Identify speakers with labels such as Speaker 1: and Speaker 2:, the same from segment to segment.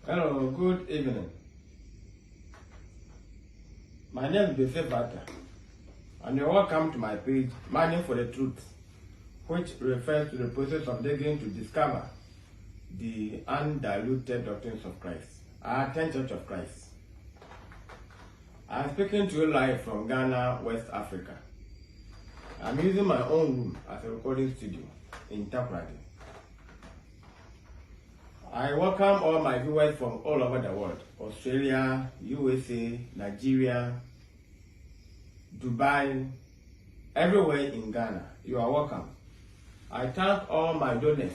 Speaker 1: Hello, good evening. My name is Joseph Vata, and you're welcome to my page, Mining for the Truth, which refers to the process of digging to discover the undiluted doctrines of Christ, our 10th Church of Christ. I'm speaking to you live from Ghana, West Africa. I'm using my own room as a recording studio in Takoradi. I welcome all my viewers from all over the world: Australia, USA, Nigeria, Dubai, everywhere in Ghana. You are welcome. I thank all my donors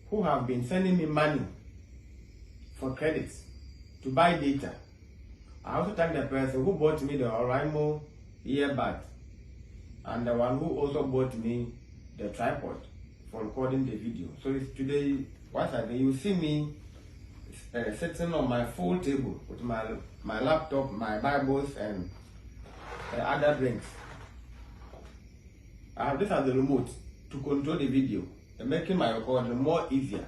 Speaker 1: who have been sending me money for credits to buy data. I also thank the person who bought me the Oraimo earbud and the one who also bought me the tripod for recording the video. So it's today, once again, you see me sitting on my full table with my laptop, my Bibles, and other drinks. I have this as the remote to control the video and making my recording more easier.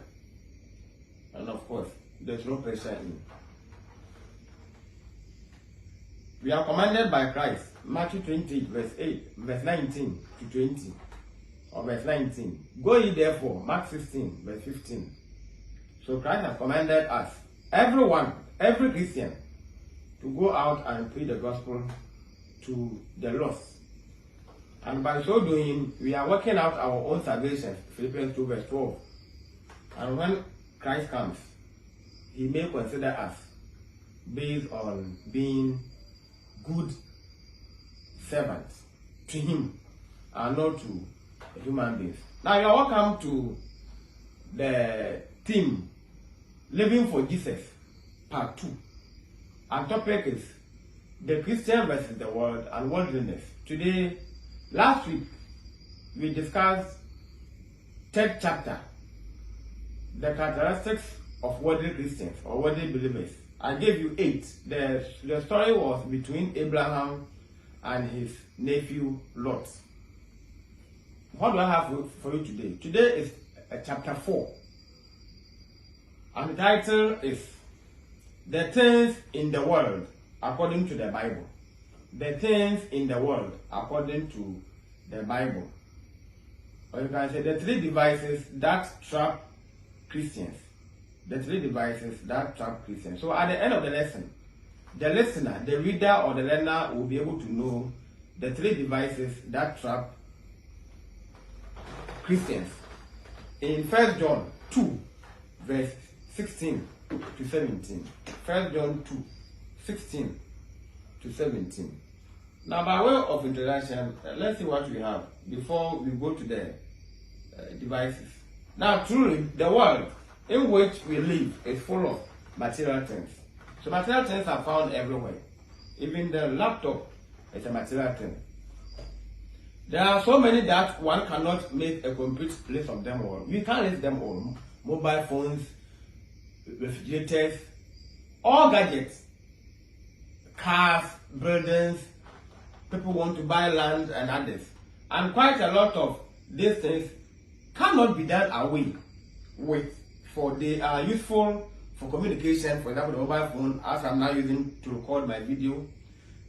Speaker 1: And of course, there's no pressure in. We are commanded by Christ, Matthew 28, verse 19 to 20, or verse 19. Go ye therefore, Mark 16, verse 15. So Christ has commanded us, everyone, every Christian, to go out and preach the gospel to the lost. And by so doing, we are working out our own salvation, Philippians 2, verse 12. And when Christ comes, he may consider us based on being good servants to him and not to human beings. Now you are welcome to the theme Living for Jesus Part 2. Our topic is the Christian versus the world and worldliness. Today, last week, we discussed third chapter, the characteristics of worldly Christians or worldly believers. I gave you 8. The story was between Abraham and his nephew Lot. What do I have for you today? Today is chapter 4. And the title is The Things in the World According to the Bible. The Things in the World According to the Bible. Or you can say the 3 devices that trap Christians. The 3 devices that trap Christians. So at the end of the lesson, the listener, the reader or the learner will be able to know the 3 devices that trap Christians. In 1 John 2, verse 16 to 17. 1 John 2, 16 to 17. Now, by way of introduction, let's see what we have before we go to the devices. Now, truly, the world in which we live is full of material things. So material things are found everywhere. Even the laptop is a material thing. There are so many that one cannot make a complete list of them all. We can't list them all. Mobile phones, refrigerators, all gadgets, cars, buildings, people want to buy land and others. And quite a lot of these things cannot be done away with. For they are useful for communication, for example, the mobile phone, as I'm now using to record my video.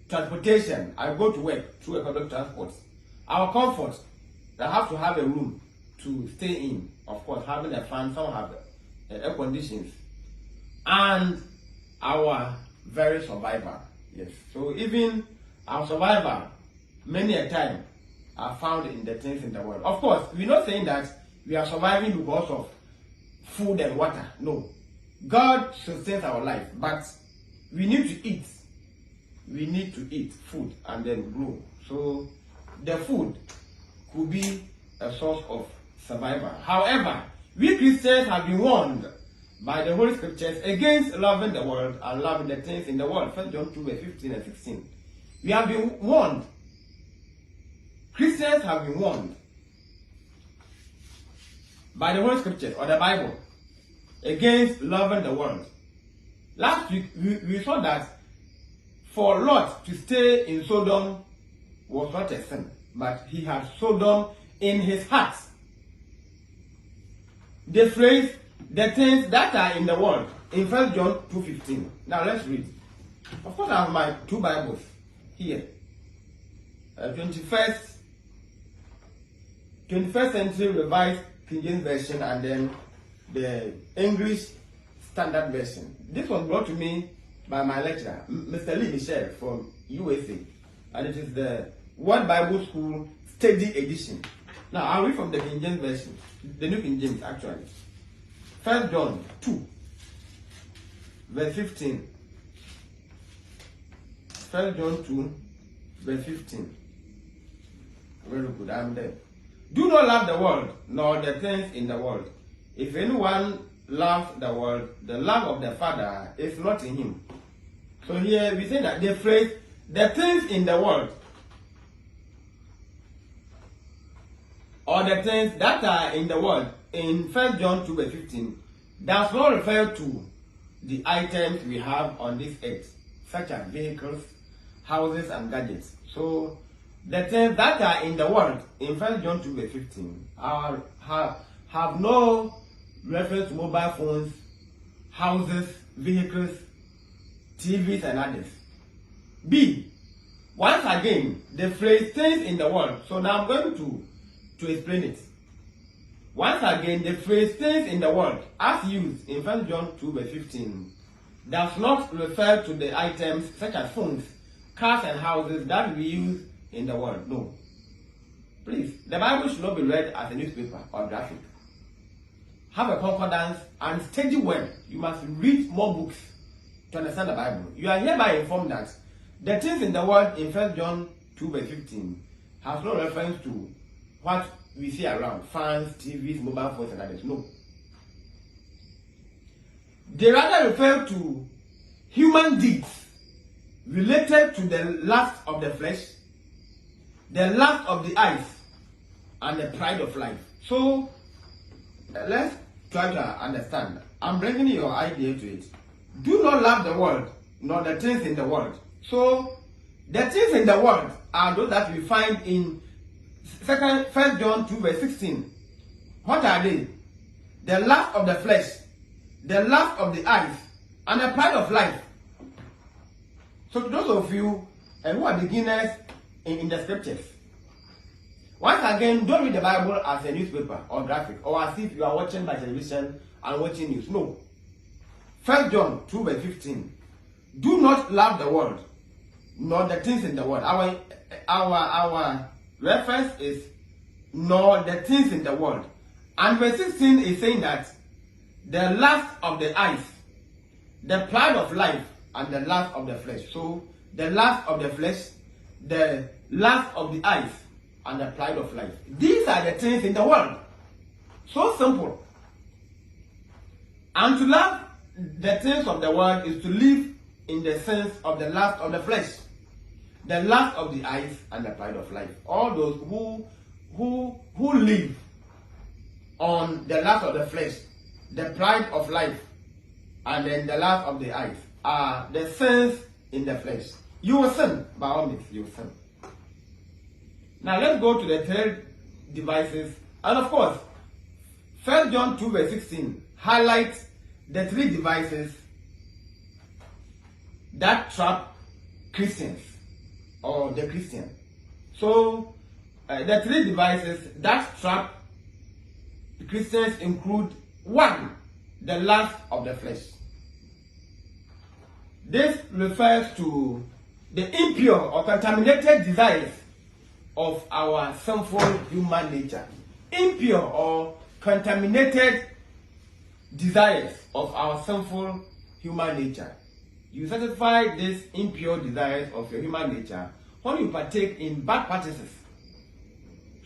Speaker 1: Transportation, I go to work through a public transport. Our comfort, they have to have a room to stay in. Of course, having a fan, some have air conditions. And our very survival, yes. So even our survival, many a time, are found in the things in the world. Of course, we're not saying that we are surviving because of food and water. No. God sustains our life, but we need to eat. We need to eat food and then grow. So the food could be a source of survival. However, we Christians have been warned by the Holy Scriptures against loving the world and loving the things in the world. 1 John 2, verse 15 and 16. We have been warned. Christians have been warned by the Holy Scriptures or the Bible against loving the world. Last week, we saw that for Lot to stay in Sodom was not a sin, but he had Sodom in his heart. The phrase, the things that are in the world, in 1 John 2:15. Now let's read. Of course, I have my two Bibles here. 21st Century Revised King James Version, and then the English Standard Version. This was brought to me by my lecturer, Mr. Lee Michel from USA, and it is the World Bible School Study Edition. Now I'll read from the King James Version, the New King James actually. 1 John 2, verse 15. 1 John 2, verse 15. Very good, I'm there. Do not love the world, nor the things in the world. If anyone loves the world, the love of the Father is not in him. So here we say that the phrase, the things in the world, or the things that are in the world, in 1 John 2, verse 15, does not refer to the items we have on this earth, such as vehicles, houses, and gadgets. So the things that are in the world in 1 John 2, verse 15 have no reference to mobile phones, houses, vehicles, TVs, and others. B. Once again, the phrase things in the world. So now I'm going to explain it. Once again, the phrase things in the world, as used in 1 John 2, verse 15, does not refer to the items such as phones, cars, and houses that we use in the world. No. Please, the Bible should not be read as a newspaper or graphic. Have a concordance and study well. You must read more books to understand the Bible. You are hereby informed that the things in the world in 1 John 2, verse 15 has no reference to what we see around, fans, TVs, mobile phones, and others. No. They rather refer to human deeds related to the lust of the flesh, the lust of the eyes, and the pride of life. So let's try to understand. I'm bringing your idea to it. Do not love the world, nor the things in the world. So the things in the world are those that we find in 1 John 2, verse 16. What are they? The lust of the flesh, the lust of the eyes, and the pride of life. So to those of you who are beginners in the scriptures, once again, don't read the Bible as a newspaper or graphic, or as if you are watching by television and watching news. No. 1 John 2, verse 15. Do not love the world, nor the things in the world. Our reference is nor the things in the world. And verse 16 is saying that the lust of the eyes, the pride of life, and the lust of the flesh. So the lust of the flesh, the lust of the eyes, and the pride of life. These are the things in the world. So simple. And to love the things of the world is to live in the sense of the lust of the flesh, the lust of the eyes, and the pride of life. All those who live on the lust of the flesh, the pride of life, and then the lust of the eyes are the sins in the flesh. You will sin, by all means, you will sin. Now let's go to the third devices. And of course, 1 John 2, verse 16 highlights the three devices that trap Christians or the Christian. So the three devices that trap Christians include: 1, the lust of the flesh. This refers to the impure or contaminated desires of our sinful human nature. Impure or contaminated desires of our sinful human nature. You satisfy these impure desires of your human nature when you partake in bad practices.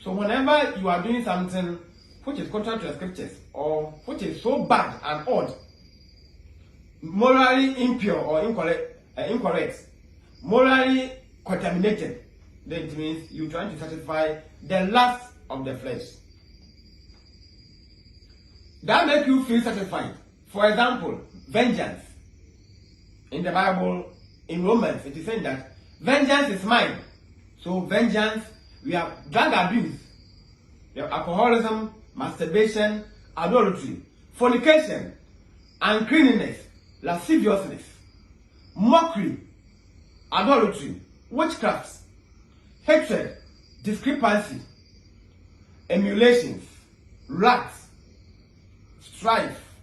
Speaker 1: So whenever you are doing something which is contrary to the scriptures, or which is so bad and odd, morally impure or incorrect, morally contaminated, then it means you're trying to satisfy the lust of the flesh. That makes you feel satisfied. For example, vengeance. In the Bible, in Romans, it is saying that vengeance is mine. So vengeance, we have drug abuse, we have alcoholism, masturbation, adultery, fornication, uncleanness, lasciviousness, mockery, idolatry, witchcraft, hatred, discrepancy, emulations, wrath, strife,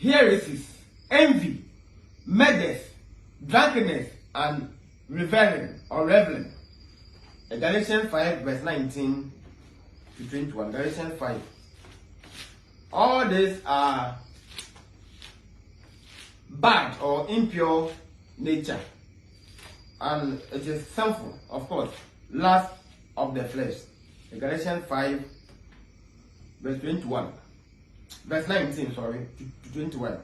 Speaker 1: heresies, envy, murders, drunkenness, and reveling. Galatians 5 verse 19 to 21. Galatians 5. All these are bad or impure nature, and it is sinful, of course. Lust of the flesh. Galatians 5 verse 21. Verse 19, sorry, to 21.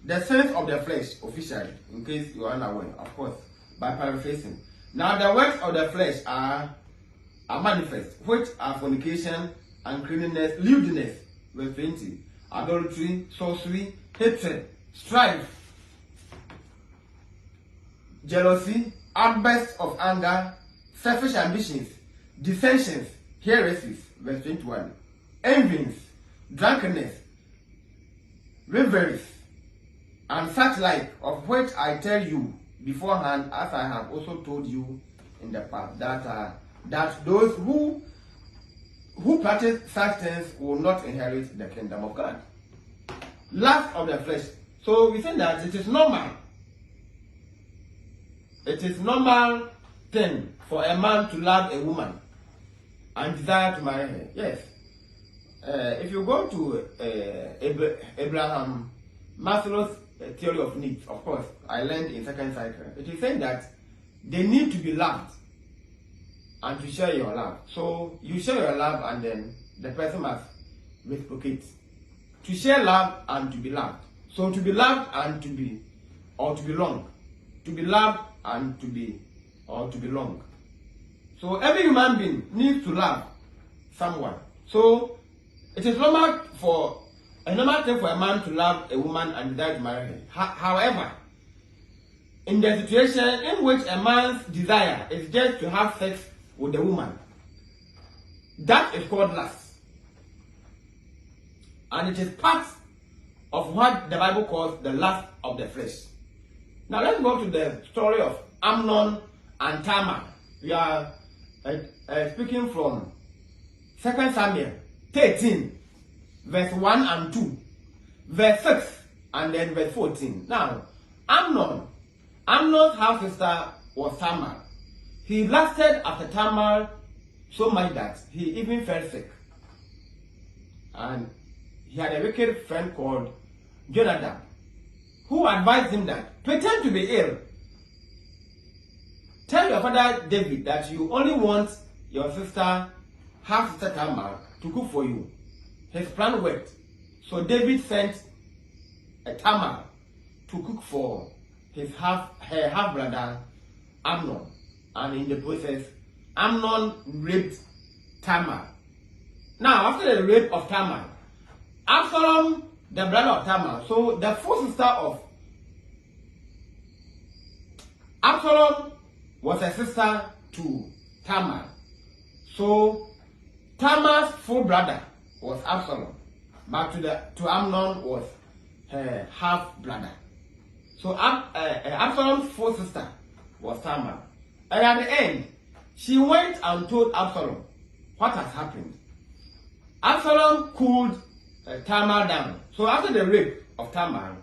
Speaker 1: The sins of the flesh, officially, in case you are unaware, of course, by paraphrasing. Now the works of the flesh are manifest, which are fornication, uncleanness, lewdness, verse 20, adultery, sorcery, hatred, strife, jealousy, outbursts of anger, selfish ambitions, dissensions, heresies, verse 21, envyings, drunkenness, revelries, and such like, of which I tell you beforehand, as I have also told you in the past, that those who practice such things will not inherit the kingdom of God. Lust of the flesh. So we say that it is normal. It is normal thing for a man to love a woman and desire to marry her. Yes. If you go to Abraham Maslow's theory of needs, of course, I learned in second cycle, it is saying that they need to be loved and to share your love. So you share your love and then the person must reciprocate. To share love and to be loved. So to be loved and to be, or to belong. To be loved and to be, or to belong. So every human being needs to love someone. So it is normal for a normal thing for a man to love a woman and desire to marry her. However, in the situation in which a man's desire is just to have sex with the woman, that is called lust. And it is part of what the Bible calls the lust of the flesh. Now let's go to the story of Amnon and Tamar. We are speaking from 2 Samuel 13, verse 1 and 2, verse 6, and then verse 14. Now, Amnon's half-sister was Tamar. He lusted after Tamar so much that he even fell sick. And he had a wicked friend called Jonadab, who advised him that, pretend to be ill. Tell your father David that you only want your half-sister Tamar to cook for you. His plan worked. So David sent a Tamar to cook for her half-brother Amnon. And in the process, Amnon raped Tamar. Now, after the rape of Tamar, Absalom, the brother of Tamar, so the full sister of Absalom was a sister to Tamar. So Tamar's full brother was Absalom, but to Amnon was her half brother. So Absalom's full sister was Tamar. And at the end, she went and told Absalom what has happened. Absalom cooled Tamar down. So after the rape of Tamar,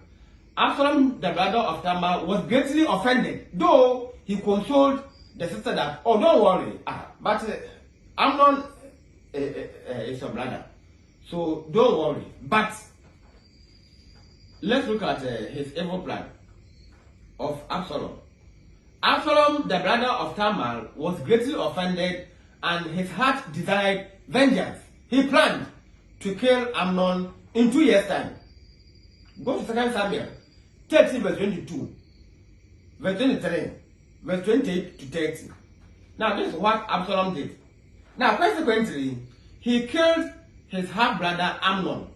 Speaker 1: Absalom, the brother of Tamar, was greatly offended, though he consoled the sister that, oh, don't worry, but Amnon is your brother, so don't worry. But let's look at his evil plan of Absalom. Absalom, the brother of Tamar, was greatly offended and his heart desired vengeance. He planned to kill Amnon in 2 years' time. Go to 2 Samuel 13 verse 22, verse 23, verse 28 to 30. Now this is what Absalom did. Now consequently, he killed his half-brother Amnon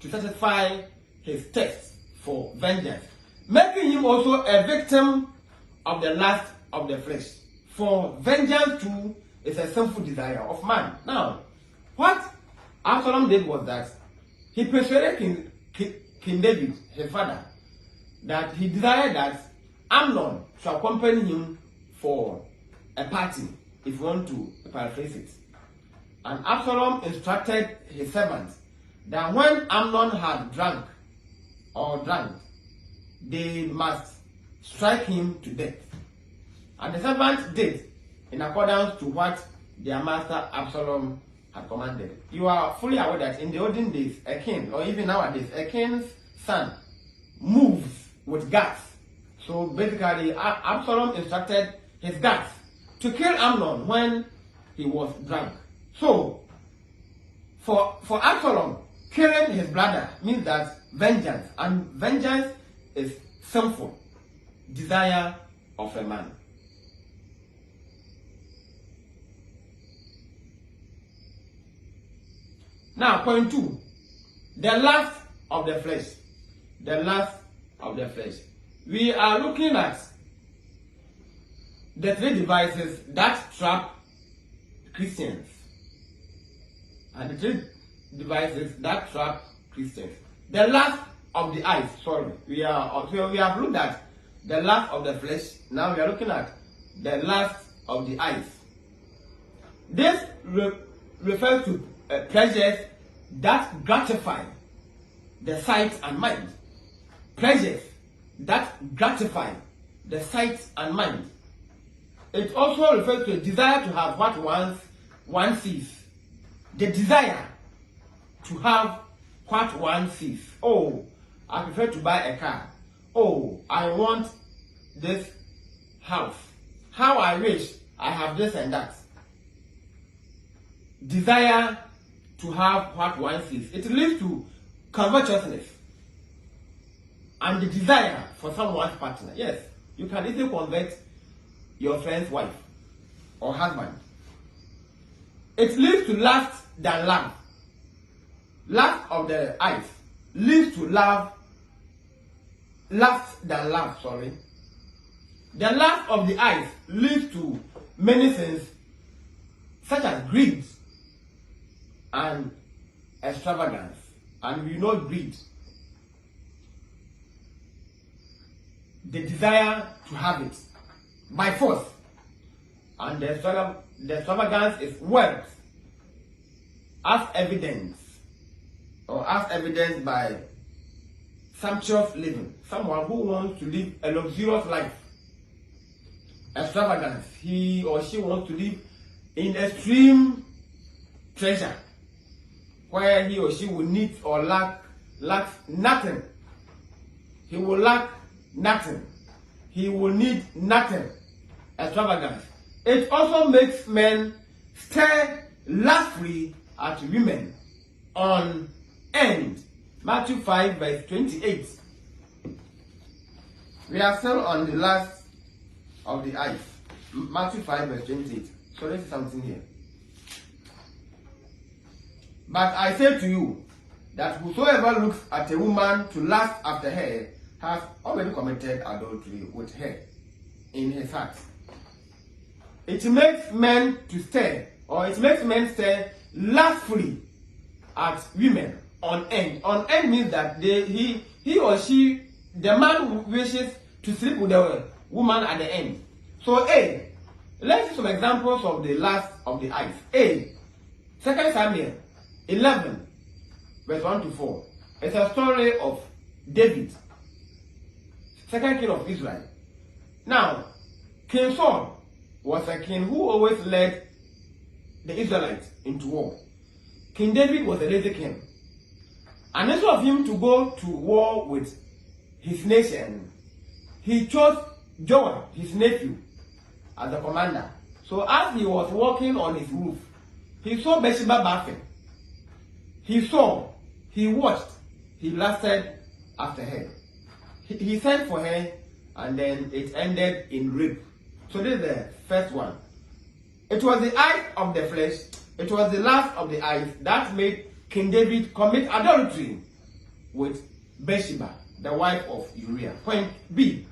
Speaker 1: to satisfy his thirst for vengeance, making him also a victim of the lust of the flesh. For vengeance too is a sinful desire of man. Now, what Absalom did was that he persuaded King David, his father, that he desired that Amnon should accompany him for a party, if you want to paraphrase it. And Absalom instructed his servants that when Amnon had drunk, they must strike him to death. And the servants did in accordance to what their master Absalom had commanded. You are fully aware that in the olden days, a king, or even nowadays, a king's son moves with guards. So basically, Absalom instructed his guards to kill Amnon when he was drunk. So, for Absalom, killing his brother means that vengeance, and vengeance is sinful desire of a man. Now, point 2, the lust of the flesh. The lust of the flesh. We are looking at the 3 devices that trap Christians. And the 3 devices that trap Christians. The lust of the eyes, we have looked at the lust of the flesh. Now we are looking at the lust of the eyes. This refers to pleasures that gratify the sight and mind. Pleasures that gratify the sight and mind. It also refers to a desire to have what one sees. The desire to have what one sees. Oh, I prefer to buy a car. Oh, I want this house. How I wish I have this and that. Desire to have what one sees. It leads to covetousness and the desire for someone's partner. Yes, you can easily convert your friend's wife or husband. It leads to lust than love. Lust of the eyes leads to lust than love, The lust of the eyes leads to many things such as greed and extravagance. And we know greed. The desire to have it by force. And the extravagance is wealth, as evidenced by sumptuous living. Someone who wants to live a luxurious life. Extravagance. He or she wants to live in extreme treasure, where he or she will need or lack nothing. He will lack nothing. He will need nothing. Extravagance. It also makes men stare lustfully at women on end. Matthew 5 verse 28. We are still on the lust of the eyes. Matthew 5 verse 28. So let's see something here. But I say to you that whosoever looks at a woman to lust after her has already committed adultery with her in his heart. It makes men to stare, or it makes men stare lustfully at women on end. On end means that he or she, the man wishes to sleep with the woman at the end. So let's see some examples of the lust of the eyes. 2 Samuel 11 verse 1 to 4. It's a story of David, second king of Israel. Now, King Saul was a king who always led the Israelites into war. King David was a lazy king. And instead of him to go to war with his nation, he chose Joab, his nephew, as the commander. So as he was walking on his roof, he saw Bathsheba bathing. He saw, he watched, he lusted after her. He sent for her, and then it ended in rape. So this is the first one. It was the eye of the flesh, it was the lust of the eyes that made King David commit adultery with Bathsheba, the wife of Uriah. Point B.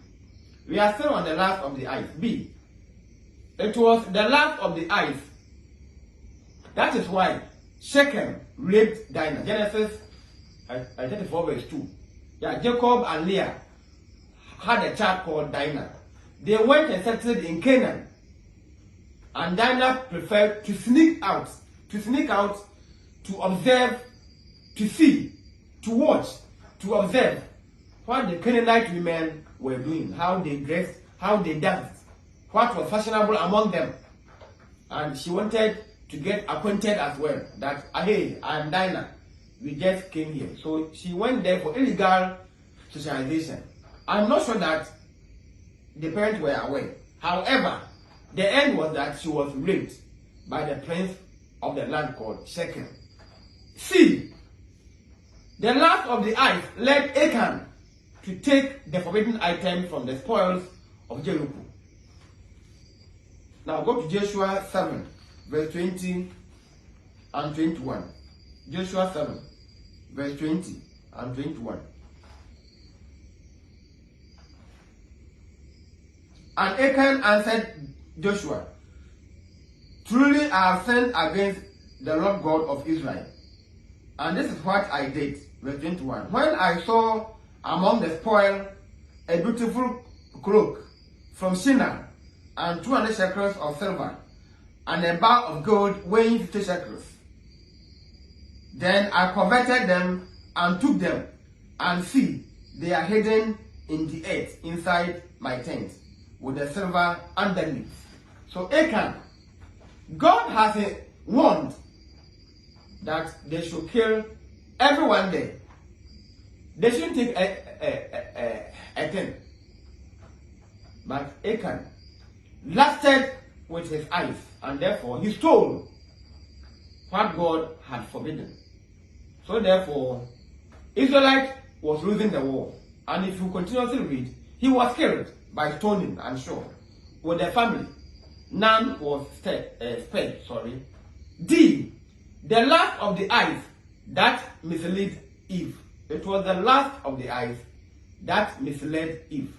Speaker 1: We are still on the lust of the eyes. B. It was the lust of the eyes. That is why Shechem raped Dinah. Genesis 34 verse 2. Yeah, Jacob and Leah had a child called Dinah. They went and settled in Canaan. And Dinah preferred to sneak out to observe, to see, to watch, to observe what the Canaanite women were doing, how they dressed, how they danced, what was fashionable among them. And she wanted to get acquainted as well, that, hey, I am Dinah, we just came here. So she went there for illegal socialization. I'm not sure that the parents were aware. However, the end was that she was raped by the prince of the land called Shechem. See, the last of the eyes led Achan to take the forbidden item from the spoils of Jericho. Now go to Joshua 7, verse 20 and 21. Joshua 7, verse 20 and 21. And Achan answered Joshua, truly I have sinned against the Lord God of Israel. And this is what I did. Verse 21. When I saw among the spoil a beautiful cloak from Shinar, and 200 shekels of silver, and a bar of gold weighing 50 shekels. Then I coveted them and took them, and see, they are hidden in the earth inside my tent, with the silver underneath. So Achan, God has warned that they should kill everyone there. They shouldn't take a thing. But Achan lasted with his eyes, and therefore he stole what God had forbidden. So therefore, Israelite was losing the war. And if you continuously read, he was killed by stoning and shot with the family. None was spared. D, the last of the eyes that misled Eve. It was the last of the eyes that misled Eve.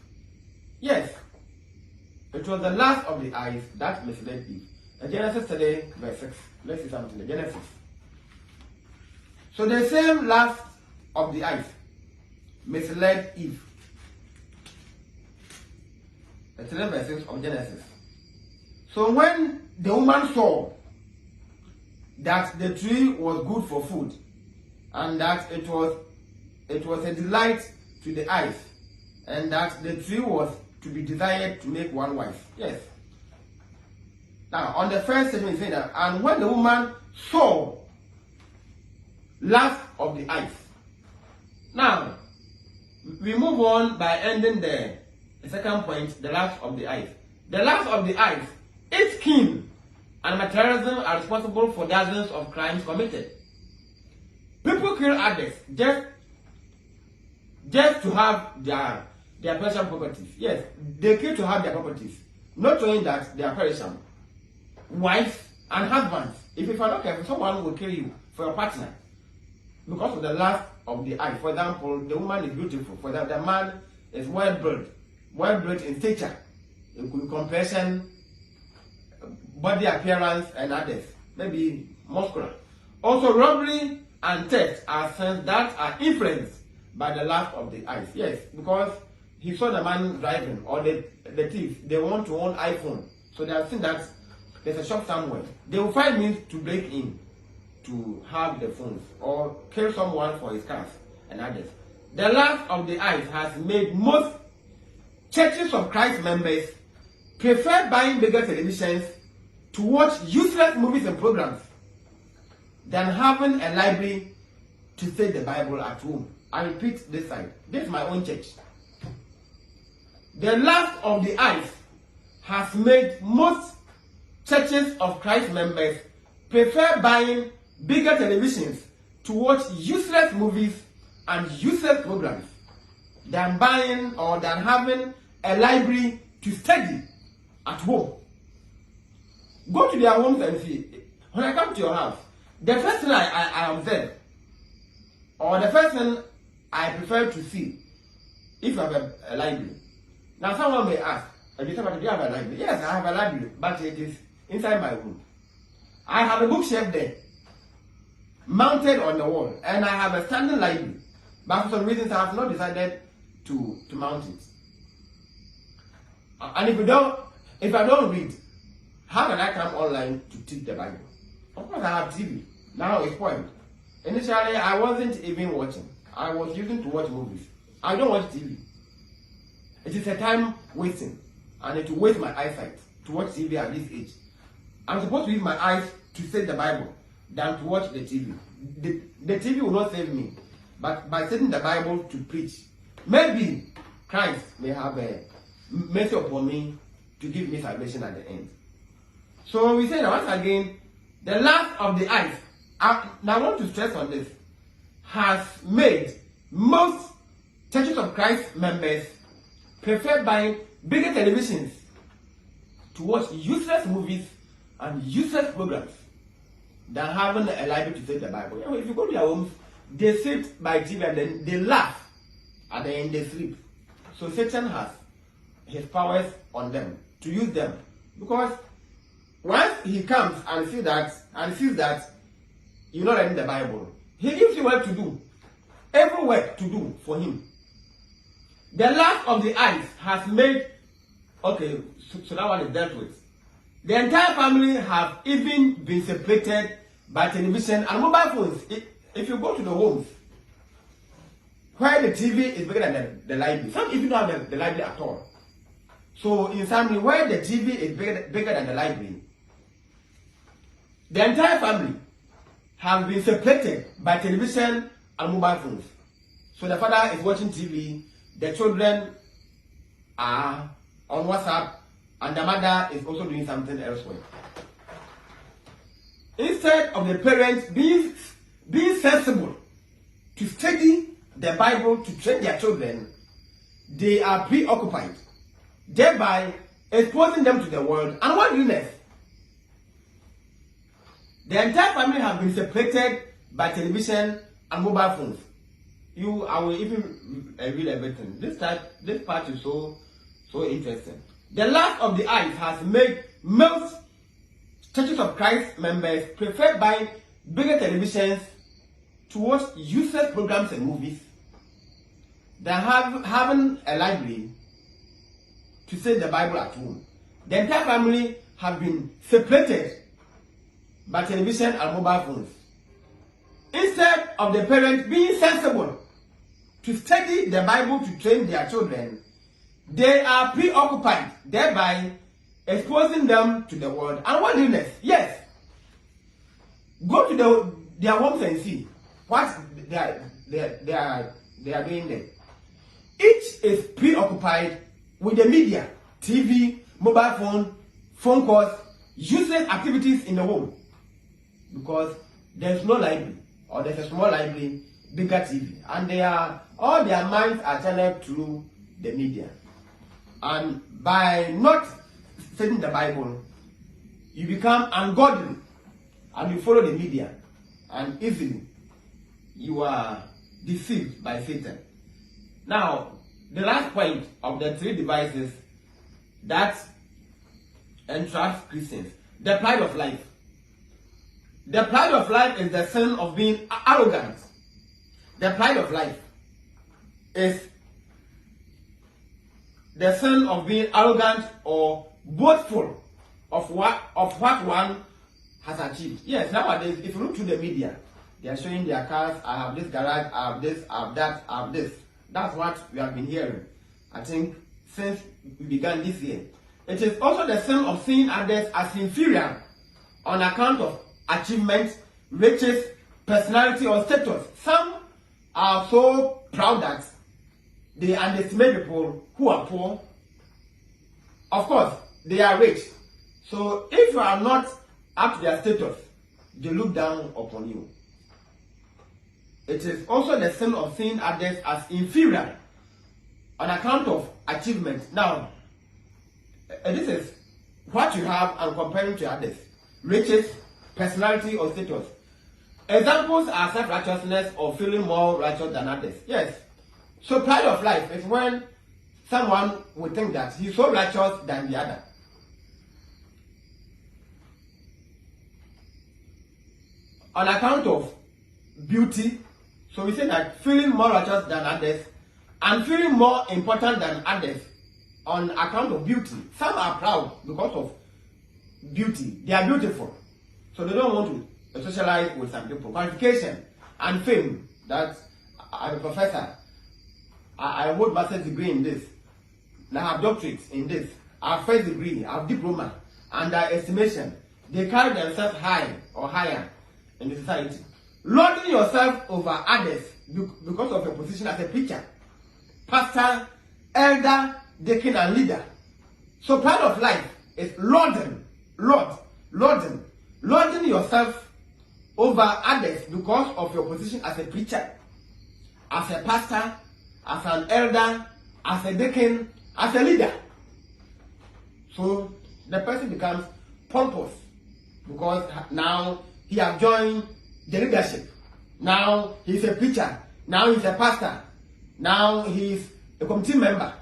Speaker 1: Yes, it was the last of the eyes that misled Eve. Genesis today, verse 6. Let's see something in Genesis. So the same last of the eyes misled Eve. The 11 verses of Genesis. So when the woman saw that the tree was good for food, and that it was a delight to the eyes, and that the tree was to be desired to make one wife. Yes. Now, on the first statement, it says that, and when the woman saw last of the eyes. Now, we move on by ending the second point, the last of the eyes. The last of the eyes, its kin and materialism are responsible for dozens of crimes committed. People kill others just to have their personal properties. Yes, they kill to have their properties, not knowing that they are perishable. Wives and husbands, if you are not careful, someone will kill you for your partner because of the lust of the eye. For example, the woman is beautiful, for that the man is well built in stature, in complexion, body appearance, and others, maybe muscular. Also, robbery and theft are sins that are influenced by the lust of the eyes. Yes, because he saw the man driving, or the thief, they want to own iPhone. So they have seen that there's a shop somewhere. They will find means to break in to have the phones, or kill someone for his cars and others. The lust of the eyes has made most churches of Christ members prefer buying bigger televisions to watch useless movies and programs than having a library to study the Bible at home. I repeat this side. This is my own church. The lust of the eyes has made most churches of Christ members prefer buying bigger televisions to watch useless movies and useless programs than buying or than having a library to study at home. Go to their homes and see. When I come to your house, the first thing I observe, or the first thing I prefer to see, if you have a library. Now someone may ask, do you have a library? Yes, I have a library, but it is inside my room. I have a bookshelf there, mounted on the wall, and I have a standing library. But for some reasons, I have not decided to mount it. And if I don't read, how can I come online to teach the Bible? Of course, I have TV. Now it's spoiled. Initially, I wasn't even watching. I was using to watch movies. I don't watch TV. It is a time wasting, and it will waste my eyesight to watch TV at this age. I'm supposed to use my eyes to study the Bible than to watch the TV. The TV will not save me, but by studying the Bible to preach, maybe Christ may have a mercy upon me to give me salvation at the end. So we say that once again, the last of the eyes, now I want to stress on this, has made most Churches of Christ members prefer buying bigger televisions to watch useless movies and useless programs than having a library to study the Bible. You know, if you go to their homes, they sit by TV and then they laugh, and then they sleep. So Satan has his powers on them to use them, because once he comes and sees that you're not reading the Bible, he gives you work to do, every work to do for him. The last of the eyes has made, okay, so that one is dealt with. The entire family have even been separated by television and mobile phones. If you go to the homes where the TV is bigger than the library, some even don't have the library at all. So in family where the TV is bigger than the library, the entire family have been separated by television and mobile phones. So the father is watching TV, the children are on WhatsApp, and the mother is also doing something elsewhere. Instead of the parents being sensible to study the Bible to train their children, they are preoccupied, thereby exposing them to the world and worldliness. The entire family have been separated by television and mobile phones. I will even read everything. This part is so interesting. The last of the eyes has made most Churches of Christ members prefer buying bigger televisions to watch useless programs and movies than having a library to study the Bible at home. The entire family have been separated by television and mobile phones. Instead of the parents being sensible to study the Bible to train their children, they are preoccupied, thereby exposing them to the world and worldliness. Yes. Go to their homes and see what they are doing there. Each is preoccupied with the media, TV, mobile phone calls, useless activities in the home, because there's no library, or there's a small library, bigger TV, and all their minds are channeled through the media. And by not studying the Bible, you become ungodly and you follow the media, and easily you are deceived by Satan. Now, the last point of the three devices that entrap Christians: the pride of life. The pride of life is the sin of being arrogant. The pride of life is the sin of being arrogant or boastful of what one has achieved. Yes, nowadays, if you look through the media, they are showing their cars. I have this garage, I have this, I have that, I have this. That's what we have been hearing, I think, since we began this year. It is also the sin of seeing others as inferior on account of achievement, riches, personality, or status. Some are so proud that they underestimate people who are poor. Of course, they are rich. So if you are not up to their status, they look down upon you. It is also the sin of seeing others as inferior on account of achievement. Now, this is what you have and comparing to others: riches, personality, or status. Examples are self-righteousness or feeling more righteous than others. Yes. So pride of life is when someone would think that he's so righteous than the other. On account of beauty, So we say that feeling more righteous than others and feeling more important than others on account of beauty. Some are proud because of beauty. They are beautiful. So they don't want to socialize with some people. Qualification and fame. That I'm a professor. I hold master's degree in this. I have doctorates in this. I have first degree. I have diploma. And their estimation. They carry themselves high or higher in the society. Lauding yourself over others because of your position as a preacher, pastor, elder, deacon, and leader. So part of life is lauding yourself over others because of your position as a preacher, as a pastor, as an elder, as a deacon, as a leader. So the person becomes pompous because now he has joined the leadership. Now he's a preacher. Now he's a pastor. Now he's a committee member.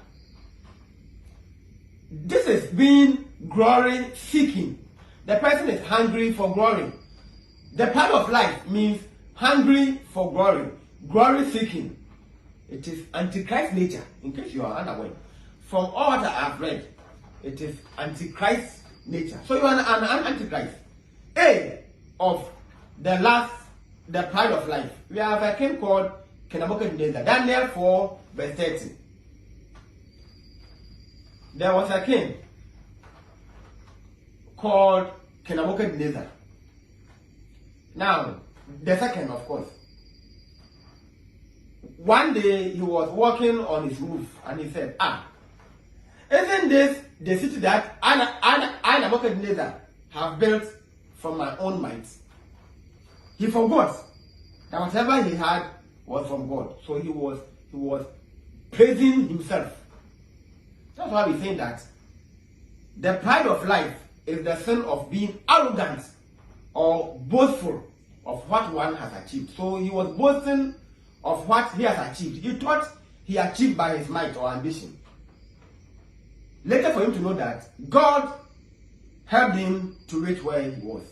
Speaker 1: This is being glory seeking. The person is hungry for glory. The part of life means hungry for glory. Glory seeking. It is antichrist nature, in case you are unaware. From all that I have read, it is antichrist nature. So you are an antichrist. A of the pride of life. We have a king called Nebuchadnezzar. Daniel 4 verse 30. There was a king called Nebuchadnezzar. Now, the second, of course. One day he was walking on his roof and he said, isn't this the city that I Nebuchadnezzar have built from my own might? He forgot that whatever he had was from God. So he was praising himself. That's why we say that the pride of life is the sin of being arrogant or boastful of what one has achieved. So he was boasting of what he has achieved. He thought he achieved by his might or ambition. Later for him to know that God helped him to reach where he was.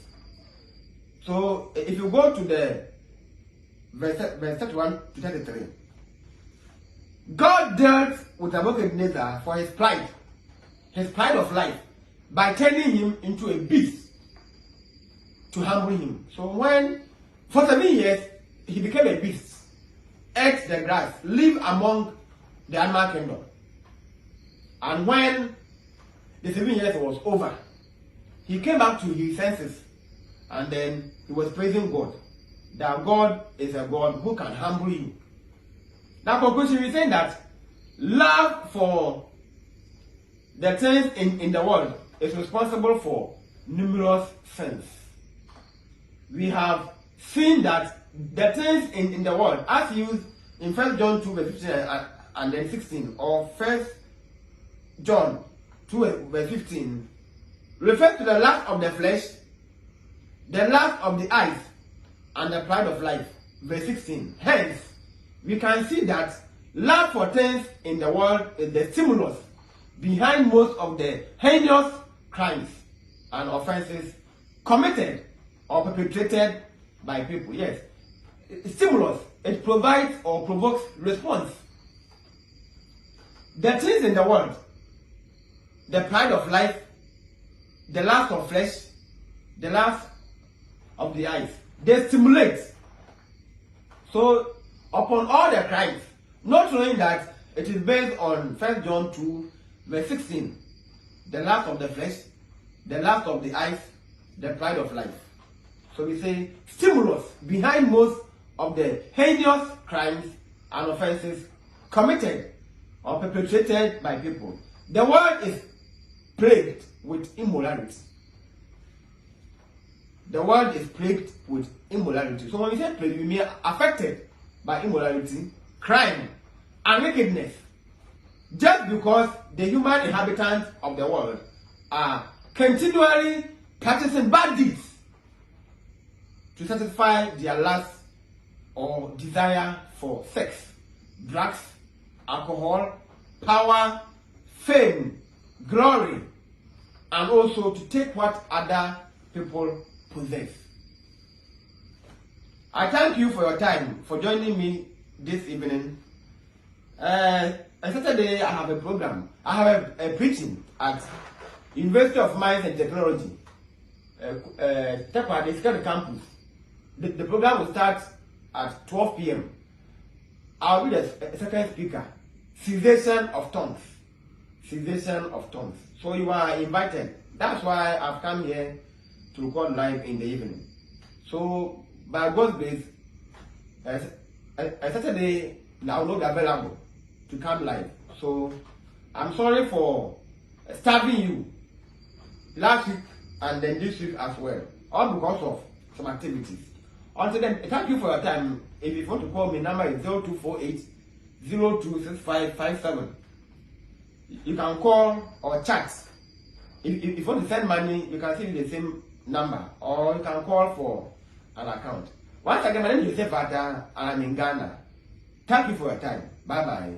Speaker 1: So if you go to the verse 31 to 33, God dealt with Nebuchadnezzar for his pride of life, by turning him into a beast to humble him. So when, for 7 years, he became a beast, ate the grass, lived among the animal kingdom. And when the 7 years was over, he came back to his senses, and then he was praising God, that God is a God who can humble you. Now, conclusion, we're saying that love for the things in the world is responsible for numerous sins. We have seen that the things in the world, as used in 1 John 2 verse 15 and then 16, or 1 John 2 verse 15, refers to the lust of the flesh, the lust of the eyes, and the pride of life. Verse 16. Hence, we can see that love for things in the world is the stimulus behind most of the heinous crimes and offenses committed or perpetrated by people. Yes, stimulus, it provides or provokes response. The things in the world, the pride of life, the lust of flesh, the lust of the eyes, they stimulate. So, upon all the crimes, not knowing that it is based on 1 John 2 verse 16, the lust of the flesh, the lust of the eyes, the pride of life. So we say stimulus behind most of the heinous crimes and offenses committed or perpetrated by people. The world is plagued with immorality. The world is plagued with immorality. So when we say plagued, we mean affected by immorality, crime, and wickedness. Just because the human inhabitants of the world are continually practicing bad deeds to satisfy their lust or desire for sex, drugs, alcohol, power, fame, glory, and also to take what other people possess. I thank you for your time, for joining me this evening. Saturday, I have a program. I have a preaching at University of Mines and Technology, Tekwa, the campus. The program will start at 12 p.m. I'll be the second speaker. Cessation of tongues. Cessation of tongues. So you are invited. That's why I've come here to record live in the evening. So by God's grace, Saturday I will not be available to come live. So I'm sorry for starving you last week and then this week as well, all because of some activities. Until then, thank you for your time. If you want to call me, number is 0248 026557. You can call or chat. If you want to send money, you can see the same number, or you can call for an account. Once again, my name is Joseph Vata, and I'm in Ghana. Thank you for your time. Bye bye.